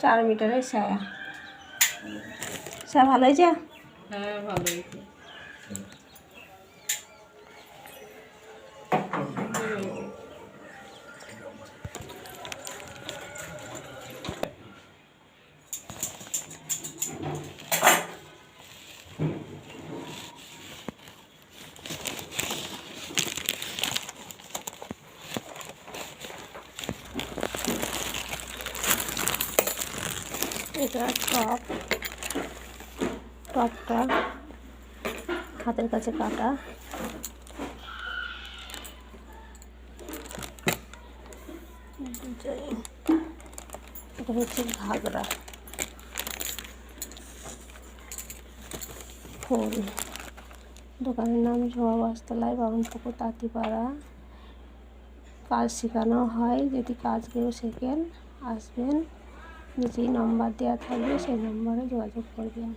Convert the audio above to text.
4 মিটারের সায়া। সায়া ভালো হয়েছে? হ্যাঁ ভালো হয়েছে। এটা টপটা হাতের কাছে কাটা। এটা হচ্ছে ঘাগরা ফুল। দোকানের নাম ঝোয়া বস্ত্রালয়, বামনপুকুর, তাঁতিপাড়া। কাজ শেখানো হয়, যদি কাজ কেউ শেখেন আসবেন, নিচেই নম্বর দেওয়া থাকবে, সেই নম্বরে যোগাযোগ করবেন।